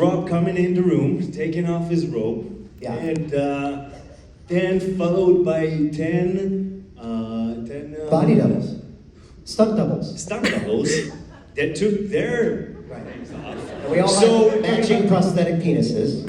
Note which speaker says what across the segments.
Speaker 1: Rob coming in the room, taking off his robe,
Speaker 2: Yeah.
Speaker 1: and then followed by 10
Speaker 2: Body doubles. Stunt doubles.
Speaker 1: stunt doubles that took their
Speaker 2: Right.
Speaker 1: things off.
Speaker 2: And we all
Speaker 1: So,
Speaker 2: have matching prosthetic penises.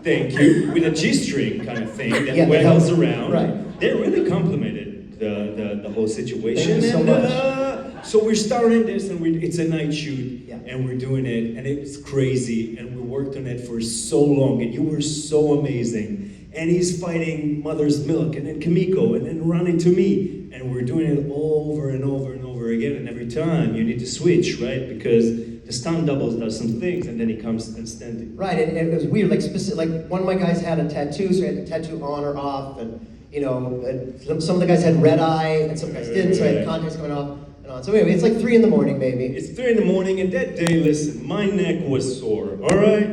Speaker 1: Thank you. With a G-string kind of thing that
Speaker 2: Yeah,
Speaker 1: waggles
Speaker 2: that-
Speaker 1: around.
Speaker 2: right.
Speaker 1: They really complimented the whole situation.
Speaker 2: Thank you so
Speaker 1: and,
Speaker 2: much.
Speaker 1: So we're starting this, and it's a night shoot,
Speaker 2: Yeah.
Speaker 1: and we're doing it, and it's crazy, and we worked on it for so long, and you were so amazing. And he's fighting Mother's Milk, and then Kimiko, and then running to me, and we're doing it over and over and over again, and every time you need to switch, right? Because the stunt doubles does some things, and then he comes and standing.
Speaker 2: Right, and it was weird. Like like one of my guys had a tattoo, so he had the tattoo on or off, and some of the guys had red eye, and some guys didn't, so I had contacts coming off and on. So anyway, it's like 3 in the morning, baby.
Speaker 1: It's 3 in the morning, and that day, listen, my neck was sore, all right?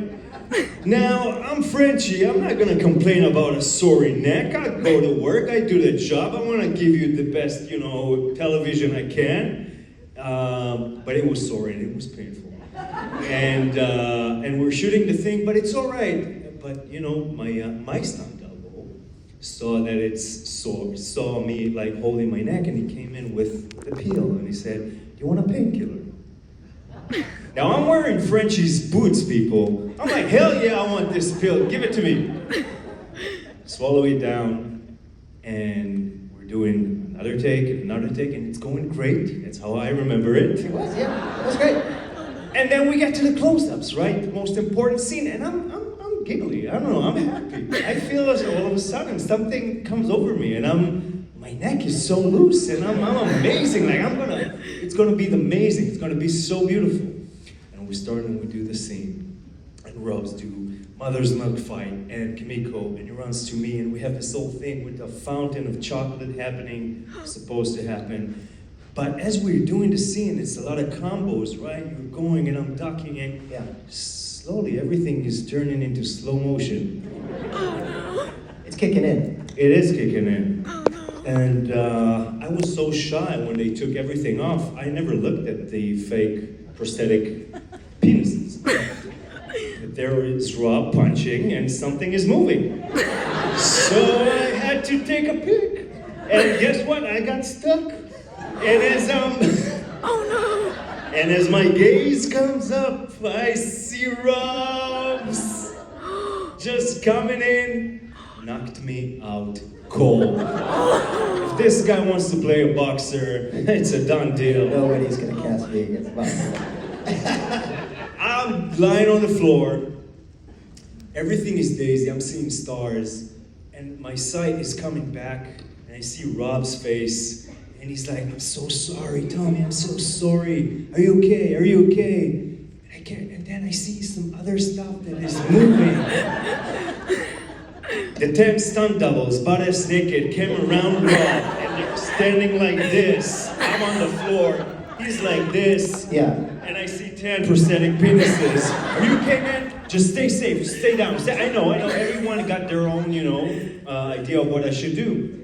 Speaker 1: Now, I'm Frenchie, I'm not gonna complain about a sore neck. I go to work, I do the job, I wanna give you the best, television I can. But it was sore and it was painful. And we're shooting the thing, but it's all right. But my stunt double saw that it's sore, saw me like holding my neck, and he came in with the peel and he said, "Do you want a painkiller?" Now I'm wearing Frenchie's boots, people. I'm like, hell yeah, I want this pill. Give it to me. Swallow it down, and we're doing another take, and it's going great. That's how I remember it.
Speaker 2: It was, yeah, it was great.
Speaker 1: And then we get to the close-ups, right? The most important scene, and I'm giggly. I don't know. I'm happy. I feel as all of a sudden something comes over me, and my neck is so loose, and I'm amazing. Like it's gonna be amazing. It's gonna be so beautiful. And we start and we do the scene, and Rob's do Mother's Milk fight, and Kimiko, and he runs to me, and we have this whole thing with the fountain of chocolate happening, supposed to happen. But as we're doing the scene, it's a lot of combos, right? You're going and I'm ducking, and
Speaker 2: Yeah.
Speaker 1: slowly everything is turning into slow motion.
Speaker 2: It's kicking in.
Speaker 1: It is kicking in. And I was so shy when they took everything off. I never looked at the fake prosthetic penises. But there is Rob punching and something is moving. So I had to take a pic. And guess what? I got stuck. And and as my gaze comes up, I see Rob's just coming in, knocked me out cold. If this guy wants to play a boxer, it's a done deal.
Speaker 2: Nobody's gonna cast me against boxing.
Speaker 1: I'm lying on the floor. Everything is daisy. I'm seeing stars. And my sight is coming back. And I see Rob's face. And he's like, "I'm so sorry, Tommy. I'm so sorry. Are you okay? Are you okay?" And then I see some other stuff that is moving. The 10 stunt doubles, butt-ass naked, came around Rob. And they're standing like this. I'm on the floor. He's like this.
Speaker 2: Yeah.
Speaker 1: And I see 10 prosthetic penises. Are you okay, man? Just stay safe. Stay down. I know. Everyone got their own, idea of what I should do.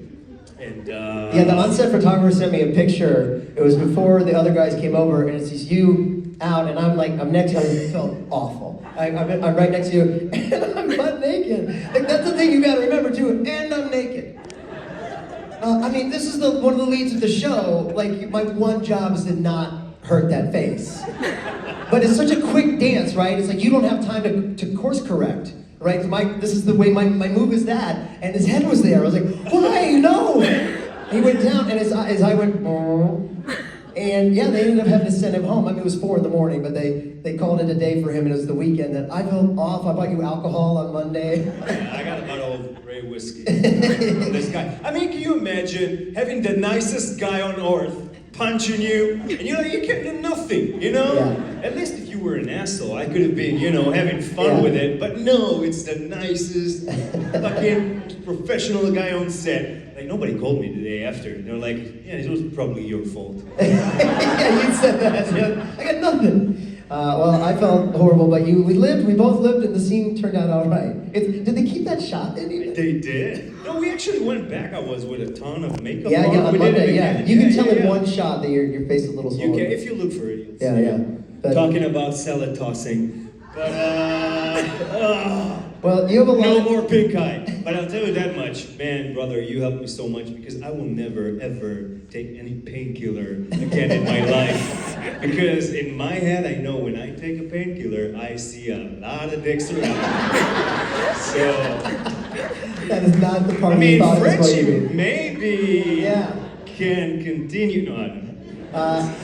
Speaker 1: And
Speaker 2: Yeah, the on-set photographer sent me a picture. It was before the other guys came over, and it's just you out, and I'm next to you. I felt awful. I'm right next to you, and I'm butt naked. Like, that's the thing you gotta remember too, and I'm naked. This is one of the leads of the show. Like, my one job is to not hurt that face. But it's such a quick dance, right? It's like you don't have time to course correct, right? This is the way my move is that, and his head was there. I was like, why? No! And he went down, and his eye went, oh. And yeah, they ended up having to send him home. It was 4 in the morning, but they called it a day for him, and it was the weekend that I felt off. I bought you alcohol on Monday.
Speaker 1: I got a bottle of gray whiskey. This guy. Can you imagine having the nicest guy on earth punching you, and you can't do nothing,
Speaker 2: Yeah.
Speaker 1: At least if you were an asshole, I could have been, having fun with it, but no, it's the nicest fucking professional guy on set. Like, nobody called me the day after. They're like, yeah, it was probably your fault.
Speaker 2: Yeah, you said that. Yeah. I got nothing. Well, I felt horrible, but we both lived, and the scene turned out all right. Did they keep that shot in even?
Speaker 1: They did. No, we actually went back. I was with a ton of makeup
Speaker 2: Yeah,
Speaker 1: on.
Speaker 2: on
Speaker 1: We did it
Speaker 2: Monday,
Speaker 1: again.
Speaker 2: yeah. You can tell in one shot that your face is a little
Speaker 1: You
Speaker 2: swollen.
Speaker 1: can, if you look for it. You'll
Speaker 2: Yeah,
Speaker 1: see
Speaker 2: yeah.
Speaker 1: it. Talking about salad tossing, But,
Speaker 2: Well, you have a lot
Speaker 1: no
Speaker 2: of...
Speaker 1: more pink eye. But I'll tell you that much. Man, brother, you helped me so much because I will never, ever take any painkiller again in my life. Because in my head, I know when I take a painkiller, I see a lot of dicks around. So...
Speaker 2: That is not the part
Speaker 1: I
Speaker 2: you
Speaker 1: mean,
Speaker 2: thought it was going to
Speaker 1: friendship
Speaker 2: be.
Speaker 1: maybe
Speaker 2: Yeah.
Speaker 1: can continue. No, I don't know.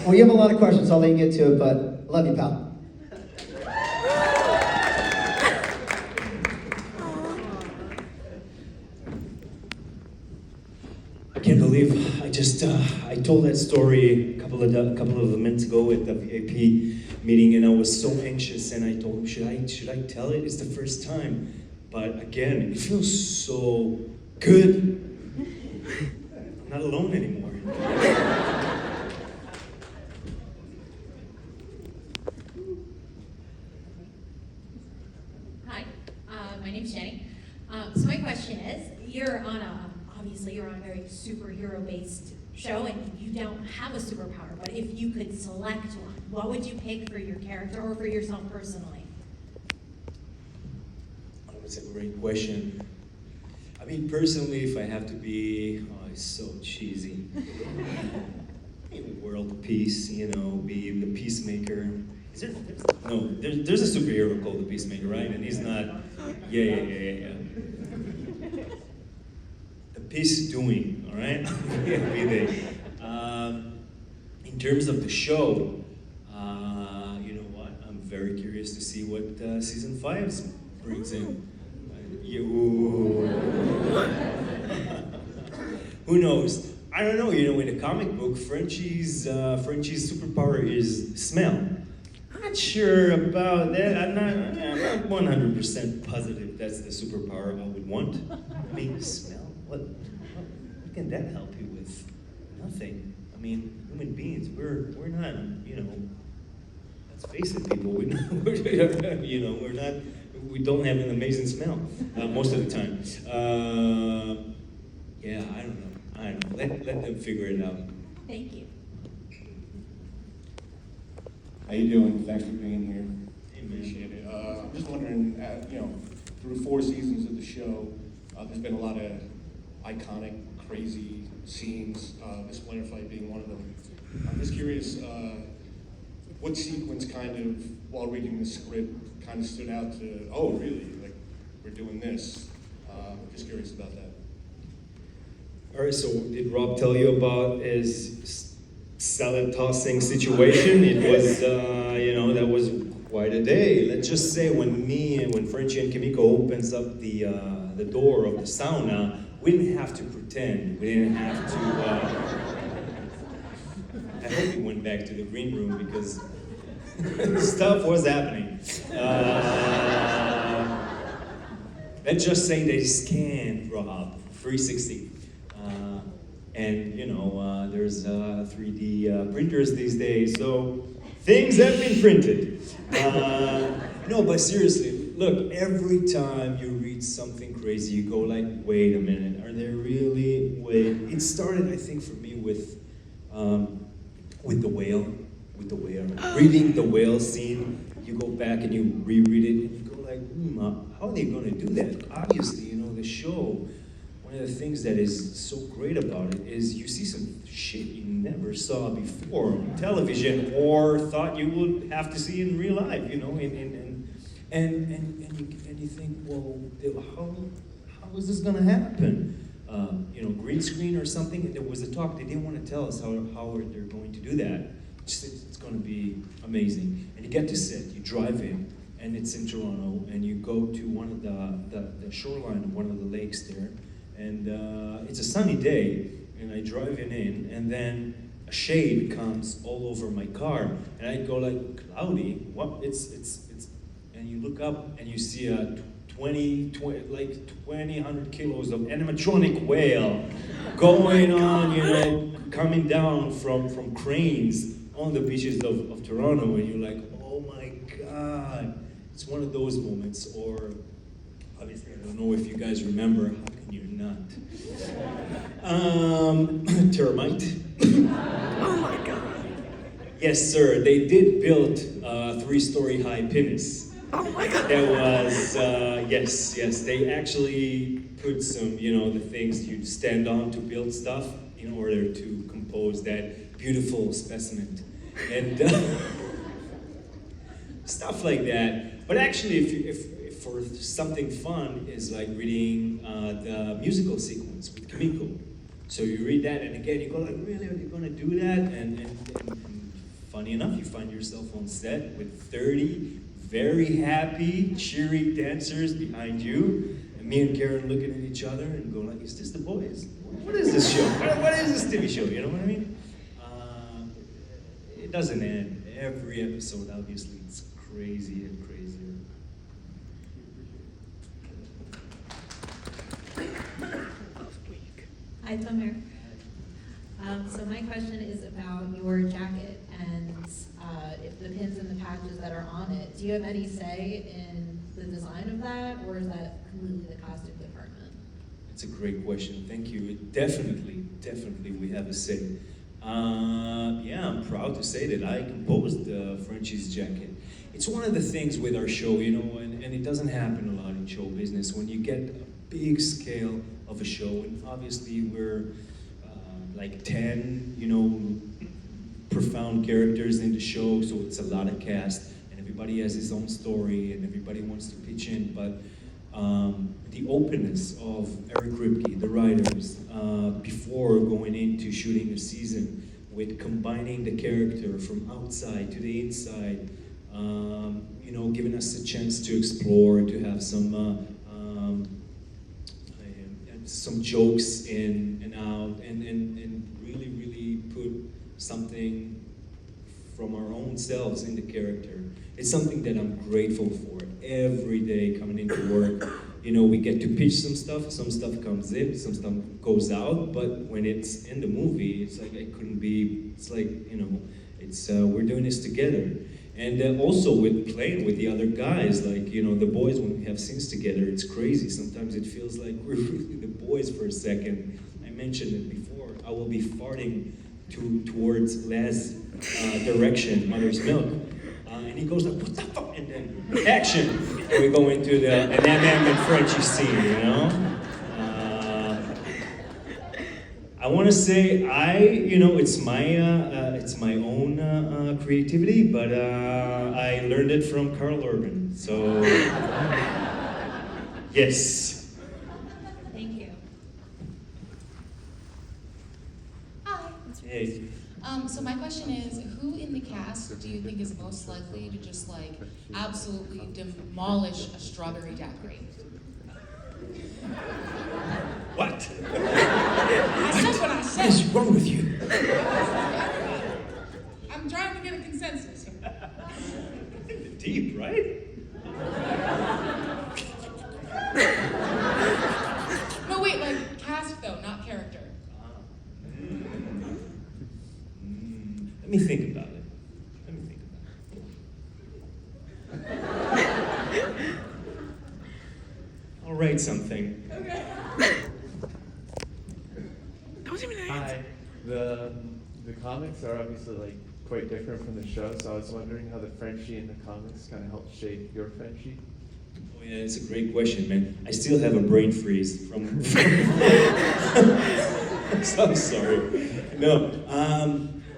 Speaker 2: Well, you have a lot of questions, so I'll let you get to it, but love you, pal.
Speaker 1: I can't believe I just I told that story a couple of minutes ago at the VIP meeting, and I was so anxious, and I told him, should I tell it? It's the first time, but again, it feels so good. I'm not alone anymore.
Speaker 3: Hi, my name's Jenny. So my question is, obviously you're on a very superhero-based show and you don't have a superpower, but if you could select one, what would you pick for your character or for yourself personally?
Speaker 1: Oh, that's a great question. I mean, personally, if I have to be, it's so cheesy. World peace, be the peacemaker. Is there? No, there's a superhero called the Peacemaker, right? And he's not. Yeah. The peace doing, all right? Be there. In terms of the show, you know what? I'm very curious to see what season 5 brings in. Who knows? I don't know. In the comic book, Frenchie's superpower is smell. Not sure about that. I'm not 100% positive that's the superpower I would want. I mean, smell. What can that help you with? Nothing. I mean, human beings, we're not. Let's face it, people. We're not. We don't have an amazing smell most of the time. Yeah, I don't know. Let them figure it out.
Speaker 3: Thank you.
Speaker 4: How you doing? Thanks for being here.
Speaker 1: Hey, man.
Speaker 4: Appreciate it. I'm just wondering, through 4 seasons of the show, there's been a lot of iconic, crazy scenes. This winter fight being one of them. I'm just curious, what sequence while reading the script, stood out to? Oh, really? Like, we're doing this. Just curious about that.
Speaker 1: All right, so did Rob tell you about his salad tossing situation? It was, that was quite a day. Let's just say when Frenchie and Kimiko opens up the door of the sauna, we didn't have to pretend. We didn't have to. I hope he went back to the green room because stuff was happening. Let's just say they scanned Rob 360. And there's 3D printers these days, so things have been printed. No, but seriously, look, every time you read something crazy, you go like, wait a minute, are there really? Wait. It started, I think, for me with the whale. Reading the whale scene, you go back and you reread it, and you go like, how are they going to do that? Obviously, the show. One of the things that is so great about it is you see some shit you never saw before on television or thought you would have to see in real life, and you think, well, how is this gonna happen? Green screen or something. And there was a talk. They didn't want to tell us how they're going to do that. It's going to be amazing. And you get to sit. You drive in, and it's in Toronto, and you go to one of the shoreline of one of the lakes there. And it's a sunny day, and I drive in, and then a shade comes all over my car, and I go like, cloudy, what? It's, and you look up, and you see a 100 kilos of animatronic whale going on, coming down from cranes on the beaches of Toronto, and you're like, oh my God. It's one of those moments, or obviously, I don't know if you guys remember, how can you not? Termite. Oh my God. Yes, sir, they did build a 3-story high pinnace. There was, yes. They actually put some, the things you stand on to build stuff in order to compose that beautiful specimen. And stuff like that. But actually, if for something fun is like reading the musical sequence with Kimiko. So you read that, and again, you go like, really, are you going to do that? And funny enough, you find yourself on set with 30 very happy, cheery dancers behind you, and me and Karen looking at each other and going like, is this The Boys? What is this show? What is this TV show? You know what I mean? It doesn't end. Every episode, obviously, it's crazy and crazier.
Speaker 3: Hi, Tomer. So my question is about your jacket and if the pins and the patches that are on it. Do you have any say in the design of that, or is that completely the costume department?
Speaker 1: It's a great question. Thank you. Definitely, we have a say. Yeah, I'm proud to say that I composed Frenchie's jacket. It's one of the things with our show, and it doesn't happen a lot in show business. When you get a big scale of a show, and obviously we're like 10, profound characters in the show, so it's a lot of cast, and everybody has his own story, and everybody wants to pitch in, but the openness of Eric Ripke, the writers, before going into shooting a season, with combining the character from outside to the inside, giving us a chance to explore, to have some jokes in and out, and really put something from our own selves in the character. It's something that I'm grateful for every day coming into work. We get to pitch some stuff comes in, some stuff goes out, but when it's in the movie, it's like we're doing this together. And also with playing with the other guys, like, the boys, when we have scenes together, it's crazy. Sometimes it feels like we're really the boys for a second. I mentioned it before, I will be farting towards Laz's direction, Mother's Milk. And he goes like, what the fuck? And then action. And we go into an MM and Frenchie scene, I want to say it's my own creativity, but I learned it from Carl Urban. So, yes.
Speaker 3: Thank you.
Speaker 5: Hi.
Speaker 1: Hey.
Speaker 5: So my question is, who in the cast do you think is most likely to just absolutely demolish a strawberry daiquiri?
Speaker 1: What?
Speaker 5: I said what I said.
Speaker 1: What is wrong with you?
Speaker 5: I'm trying to get a consensus here.
Speaker 1: Deep, right?
Speaker 5: No, wait, cast though, not character.
Speaker 1: Let me think about it. I'll write something.
Speaker 5: Okay.
Speaker 6: Hi. The comics are obviously quite different from the show, so I was wondering how the Frenchie in the comics kind of helped shape your Frenchie.
Speaker 1: Oh yeah, it's a great question, man. I still have a brain freeze from so I'm sorry. No,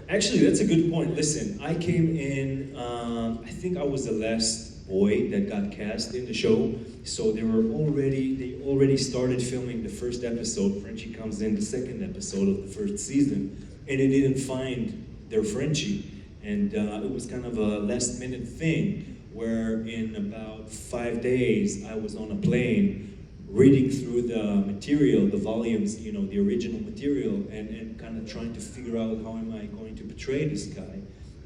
Speaker 1: actually, that's a good point. Listen, I came in, I think I was the last boy that got cast in the show. So they already started filming the first episode. Frenchie comes in the second episode of the first season, and they didn't find their Frenchie. And it was kind of a last minute thing where in about 5 days, I was on a plane reading through the material, the volumes, the original material, and kind of trying to figure out how am I going to portray this guy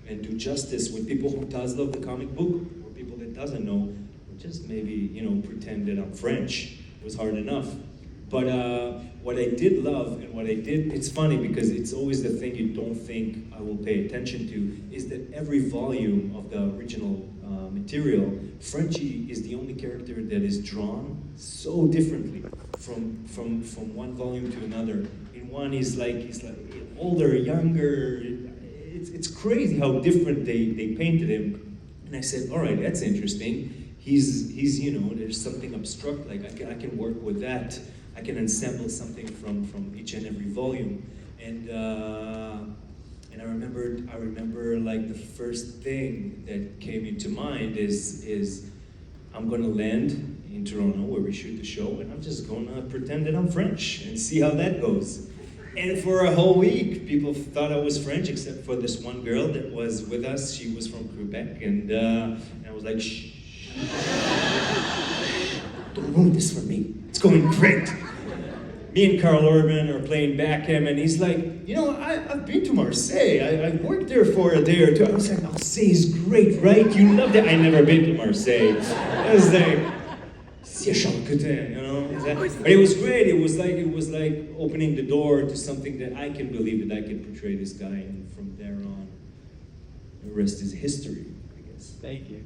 Speaker 1: and do justice with people who does love the comic book or people that doesn't know, or just maybe, pretend that I'm French. It was hard enough. But what I did love and it's funny because it's always the thing you don't think I will pay attention to, is that every volume of the original material, Frenchie is the only character that is drawn so differently from one volume to another. In one he's like older, younger. It's crazy how different they painted him. And I said, all right, that's interesting. he's you know, there's something abstract, like I can work with that. I can ensemble something from each and every volume. And I remember like the first thing that came into mind is I'm gonna land in Toronto where we shoot the show, and I'm just gonna pretend that I'm French and see how that goes. And for a whole week, people thought I was French, except for this one girl that was with us. She was from Quebec, and I was like, shh. Don't ruin this for me. It's going great. Me and Carl Urban are playing Backham, and he's like, you know, I've been to Marseille. I worked there for a day or two. I was like, Marseille is great, right? You loved it. I never been to Marseille. I was like, you know? But it was great. It was like opening the door to something that I can believe that I can portray this guy, and from there on, the rest is history, I guess.
Speaker 6: Thank you.